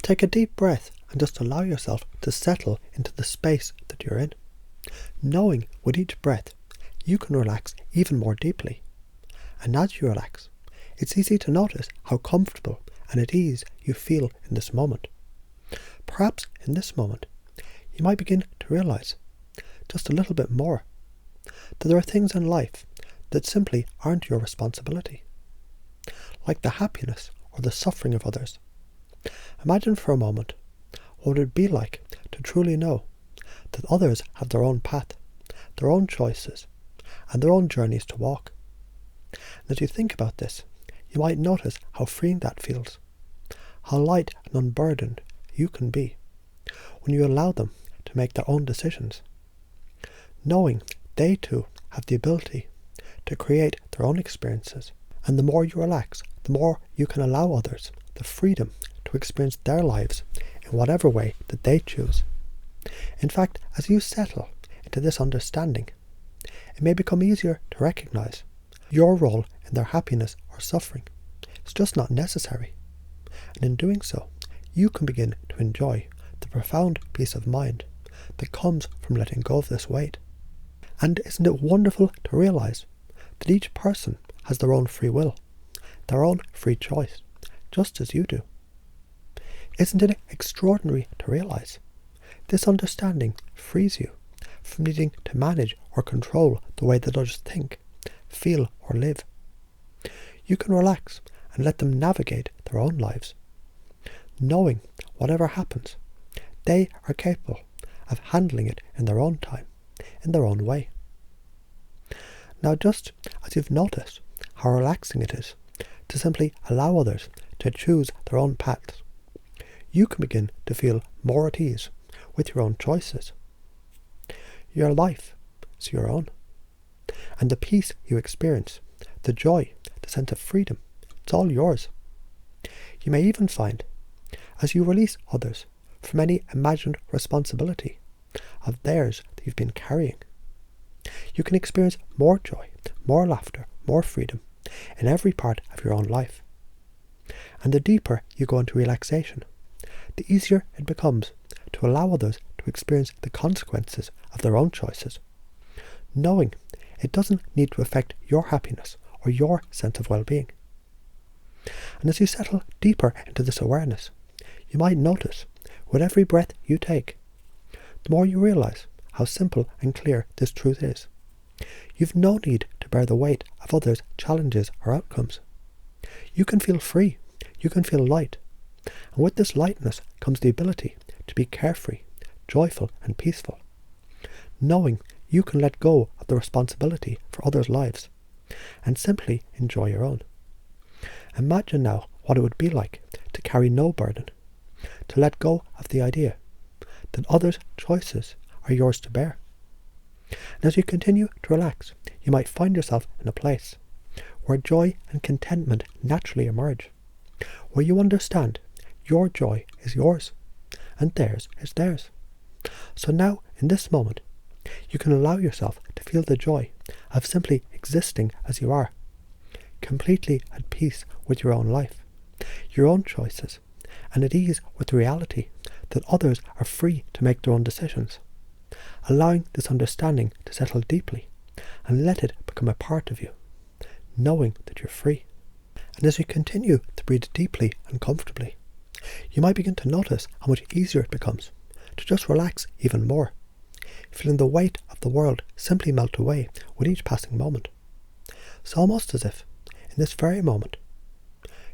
Take a deep breath and just allow yourself to settle into the space that you're in. Knowing with each breath, you can relax even more deeply. And as you relax, it's easy to notice how comfortable and at ease you feel in this moment. Perhaps in this moment, you might begin to realize just a little bit more that there are things in life that simply aren't your responsibility, like the happiness or the suffering of others. Imagine for a moment what it would be like to truly know that others have their own path, their own choices, and their own journeys to walk. And as you think about this, you might notice how freeing that feels, how light and unburdened you can be when you allow them to make their own decisions, knowing they too have the ability to create their own experiences. And the more you relax, the more you can allow others the freedom to experience their lives in whatever way that they choose. In fact, as you settle into this understanding, it may become easier to recognize your role in their happiness or suffering. It's just not necessary. And in doing so, you can begin to enjoy the profound peace of mind that comes from letting go of this weight. And isn't it wonderful to realize that each person has their own free will, their own free choice, just as you do? Isn't it extraordinary to realize this understanding frees you from needing to manage or control the way that others think, feel, or live? You can relax and let them navigate their own lives, knowing whatever happens, they are capable of handling it in their own time, in their own way. Now, just as you've noticed how relaxing it is to simply allow others to choose their own paths, you can begin to feel more at ease with your own choices. Your life is your own, and the peace you experience, the joy, the sense of freedom, it's all yours. You may even find, as you release others from any imagined responsibility of theirs that you've been carrying, you can experience more joy, more laughter, more freedom in every part of your own life. And the deeper you go into relaxation, the easier it becomes to allow others to experience the consequences of their own choices, knowing it doesn't need to affect your happiness or your sense of well-being. And as you settle deeper into this awareness, you might notice with every breath you take, the more you realize how simple and clear this truth is. You've no need to bear the weight of others' challenges or outcomes. You can feel free. You can feel light. And with this lightness comes the ability to be carefree, joyful and peaceful, knowing you can let go of the responsibility for others' lives and simply enjoy your own. Imagine now what it would be like to carry no burden, to let go of the idea that others' choices are yours to bear. And as you continue to relax, you might find yourself in a place where joy and contentment naturally emerge, where you understand your joy is yours and theirs is theirs. So now, in this moment, you can allow yourself to feel the joy of simply existing as you are, completely at peace with your own life, your own choices, and at ease with the reality that others are free to make their own decisions, allowing this understanding to settle deeply and let it become a part of you, knowing that you're free. And as you continue to breathe deeply and comfortably, you might begin to notice how much easier it becomes to just relax even more, feeling the weight of the world simply melt away with each passing moment. It's almost as if, in this very moment,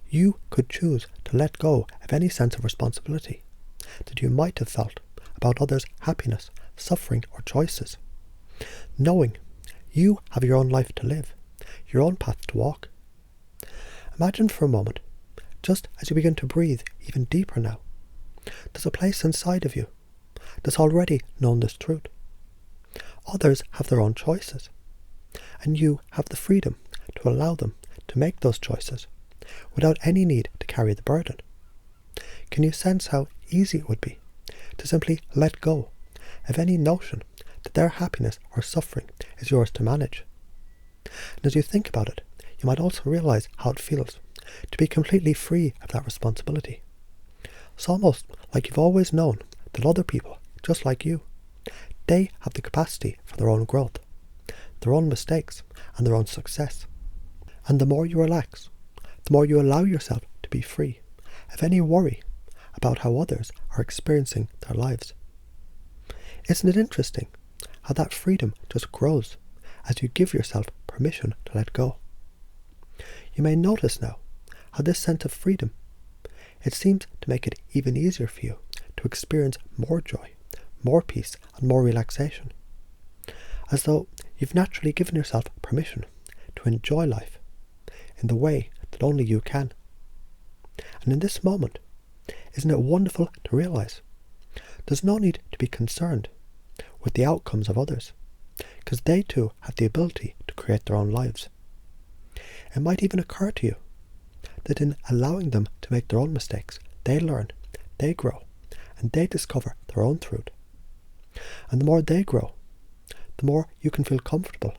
you could choose to let go of any sense of responsibility that you might have felt about others' happiness, suffering or choices, knowing you have your own life to live, your own path to walk. Imagine for a moment, just as you begin to breathe even deeper now, there's a place inside of you that's already known this truth. Others have their own choices, and you have the freedom to allow them to make those choices without any need to carry the burden. Can you sense how easy it would be to simply let go of any notion that their happiness or suffering is yours to manage? And as you think about it, you might also realize how it feels to be completely free of that responsibility. It's almost like you've always known that other people, just like you, they have the capacity for their own growth, their own mistakes, and their own success. And the more you relax, the more you allow yourself to be free of any worry about how others are experiencing their lives. Isn't it interesting how that freedom just grows as you give yourself permission to let go? You may notice now how this sense of freedom, it seems to make it even easier for you to experience more joy, more peace, and more relaxation, as though you've naturally given yourself permission to enjoy life in the way that only you can. And in this moment, isn't it wonderful to realize there's no need to be concerned with the outcomes of others, because they too have the ability to create their own lives. It might even occur to you that in allowing them to make their own mistakes, they learn, they grow, and they discover their own truth. And the more they grow, the more you can feel comfortable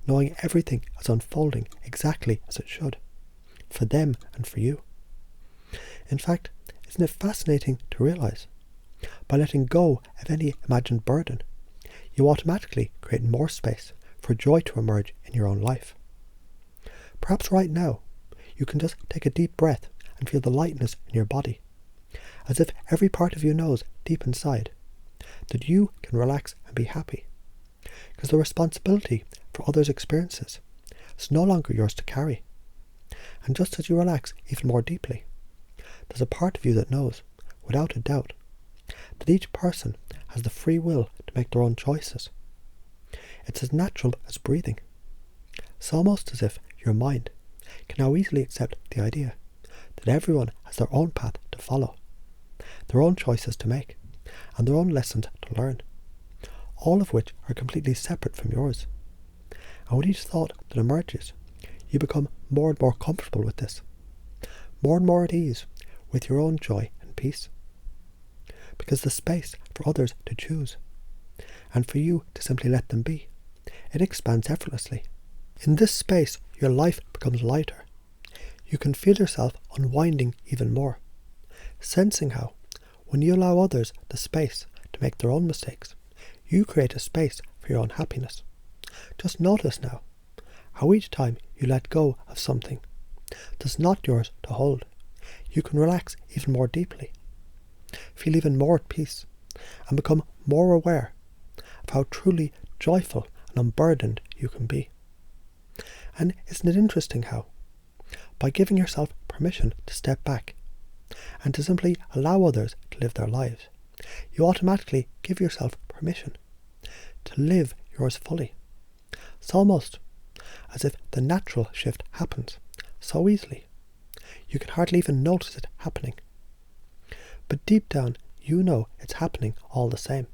knowing everything is unfolding exactly as it should, for them and for you. In fact, isn't it fascinating to realize, by letting go of any imagined burden, you automatically create more space for joy to emerge in your own life. Perhaps right now, you can just take a deep breath and feel the lightness in your body, as if every part of you knows deep inside that you can relax and be happy, because the responsibility for others' experiences is no longer yours to carry. And just as you relax even more deeply, there's a part of you that knows, without a doubt, that each person has the free will to make their own choices. It's as natural as breathing. It's almost as if your mind can now easily accept the idea that everyone has their own path to follow, their own choices to make, and their own lessons to learn, all of which are completely separate from yours. And with each thought that emerges, you become more and more comfortable with this, more and more at ease with your own joy and peace. Because the space for others to choose, and for you to simply let them be, it expands effortlessly. In this space, your life becomes lighter. You can feel yourself unwinding even more, sensing how, when you allow others the space to make their own mistakes, you create a space for your own happiness. Just notice now how each time you let go of something that's not yours to hold, you can relax even more deeply, feel even more at peace, and become more aware of how truly joyful and unburdened you can be. And isn't it interesting how, by giving yourself permission to step back and to simply allow others to live their lives, you automatically give yourself permission to live yours fully. It's almost as if the natural shift happens so easily, you can hardly even notice it happening. But deep down, you know it's happening all the same.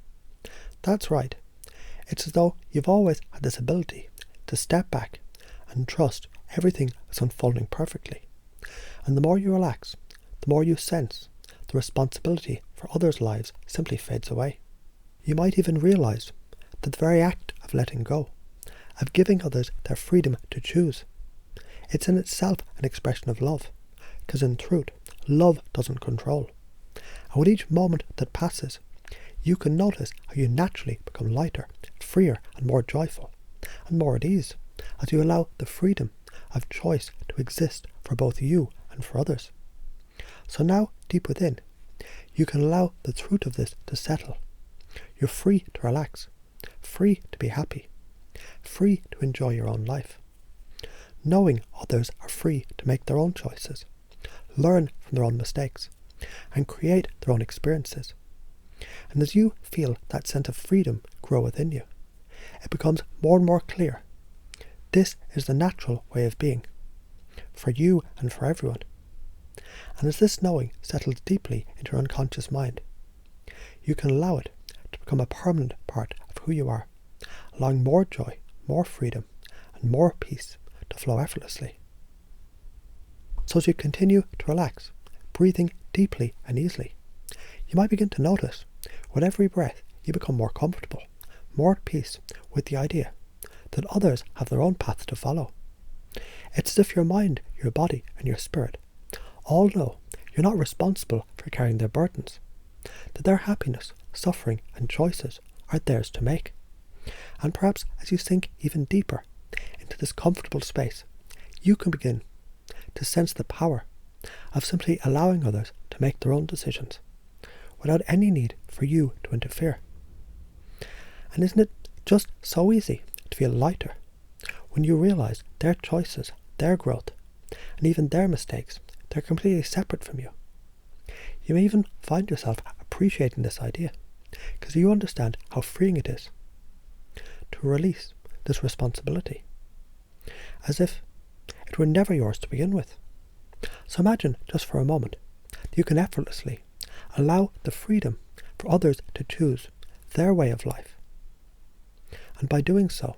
That's right. It's as though you've always had this ability to step back and trust everything is unfolding perfectly. And the more you relax, the more you sense the responsibility for others' lives simply fades away. You might even realize that the very act of letting go, of giving others their freedom to choose, it's in itself an expression of love, because in truth, love doesn't control. And with each moment that passes, you can notice how you naturally become lighter, freer, and more joyful, and more at ease, as you allow the freedom of choice to exist for both you and for others. So now, deep within, you can allow the truth of this to settle. You're free to relax, free to be happy, free to enjoy your own life, knowing others are free to make their own choices, learn from their own mistakes, and create their own experiences. And as you feel that sense of freedom grow within you, it becomes more and more clear. This is the natural way of being, for you and for everyone. And as this knowing settles deeply into your unconscious mind, you can allow it to become a permanent part of who you are, allowing more joy, more freedom, and more peace to flow effortlessly. So as you continue to relax, breathing deeply and easily, you might begin to notice with every breath you become more comfortable, more at peace with the idea that others have their own path to follow. It's as if your mind, your body, and your spirit all know you're not responsible for carrying their burdens, that their happiness, suffering and choices are theirs to make. And perhaps as you sink even deeper into this comfortable space, you can begin to sense the power of simply allowing others to make their own decisions without any need for you to interfere. And isn't it just so easy to feel lighter when you realize their choices, their growth, and even their mistakes, they're completely separate from you? You may even find yourself appreciating this idea because you understand how freeing it is to release this responsibility, as if it were never yours to begin with. So imagine just for a moment that you can effortlessly allow the freedom for others to choose their way of life. And by doing so,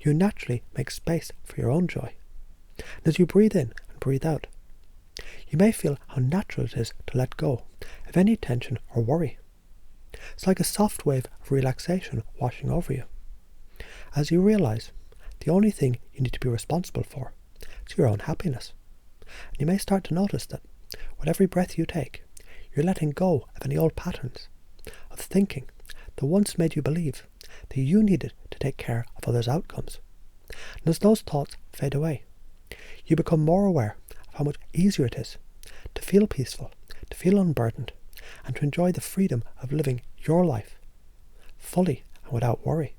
you naturally make space for your own joy. And as you breathe in and breathe out, you may feel how natural it is to let go of any tension or worry. It's like a soft wave of relaxation washing over you, as you realize the only thing you need to be responsible for is your own happiness. And you may start to notice that with every breath you take, you're letting go of any old patterns of thinking that once made you believe that you needed to take care of others' outcomes. And as those thoughts fade away, you become more aware of how much easier it is to feel peaceful, to feel unburdened, and to enjoy the freedom of living your life fully and without worry.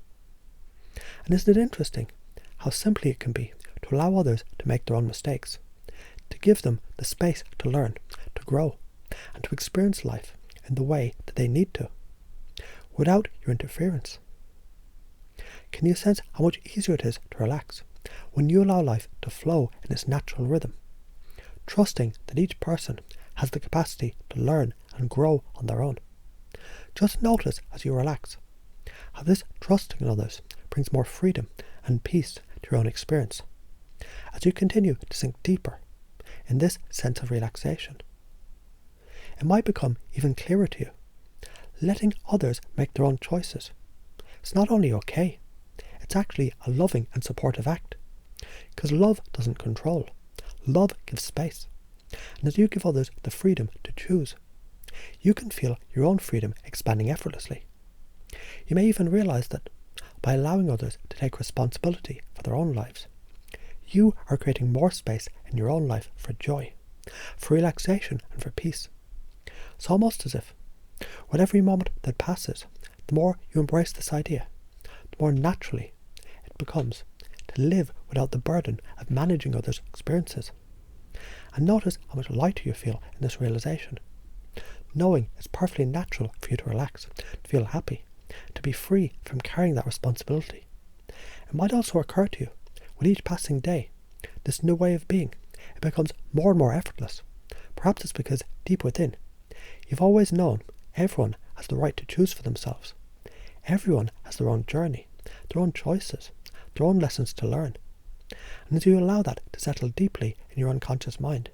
And isn't it interesting how simply it can be to allow others to make their own mistakes, to give them the space to learn, to grow, and to experience life in the way that they need to, without your interference? Can you sense how much easier it is to relax when you allow life to flow in its natural rhythm, trusting that each person has the capacity to learn and grow on their own? Just notice as you relax how this trusting in others brings more freedom and peace to your own experience, as you continue to sink deeper in this sense of relaxation. It might become even clearer to you, letting others make their own choices. It's not only okay, it's actually a loving and supportive act, because love doesn't control, love gives space. And as you give others the freedom to choose, you can feel your own freedom expanding effortlessly. You may even realize that by allowing others to take responsibility for their own lives, you are creating more space in your own life for joy, for relaxation and for peace. It's almost as if with every moment that passes, the more you embrace this idea, the more naturally it becomes to live without the burden of managing others' experiences. And notice how much lighter you feel in this realization, knowing it's perfectly natural for you to relax, to feel happy, to be free from carrying that responsibility. It might also occur to you, with each passing day, this new way of being, it becomes more and more effortless. Perhaps it's because deep within, you've always known everyone has the right to choose for themselves. Everyone has their own journey, their own choices, their own lessons to learn. And as you allow that to settle deeply in your unconscious mind,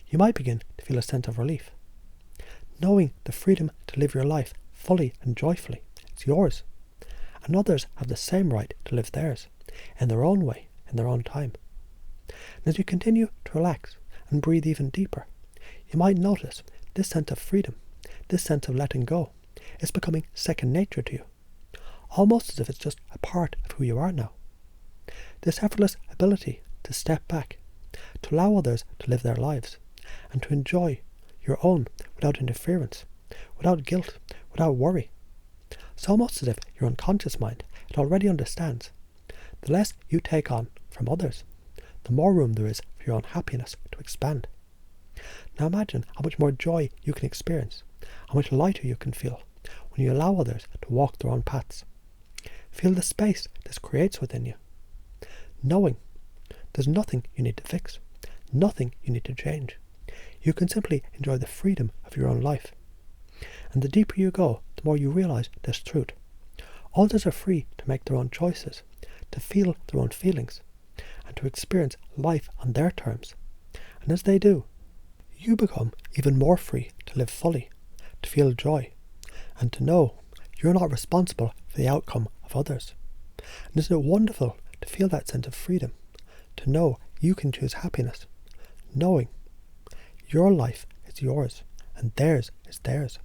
you might begin to feel a sense of relief, knowing the freedom to live your life fully and joyfully is yours, and others have the same right to live theirs, in their own way, in their own time. And as you continue to relax and breathe even deeper, you might notice this sense of freedom, this sense of letting go, is becoming second nature to you, almost as if it's just a part of who you are now. This effortless ability to step back, to allow others to live their lives, and to enjoy your own without interference, without guilt, without worry. It's almost as if your unconscious mind, it already understands. The less you take on from others, the more room there is for your own happiness to expand. Now imagine how much more joy you can experience, how much lighter you can feel when you allow others to walk their own paths. Feel the space this creates within you, knowing there's nothing you need to fix, nothing you need to change. You can simply enjoy the freedom of your own life. And the deeper you go, the more you realize this truth. Others are free to make their own choices, to feel their own feelings, and to experience life on their terms. And as they do, you become even more free to live fully, to feel joy, and to know you're not responsible for the outcome of others. And isn't it wonderful to feel that sense of freedom, to know you can choose happiness, knowing your life is is yours, and theirs is theirs.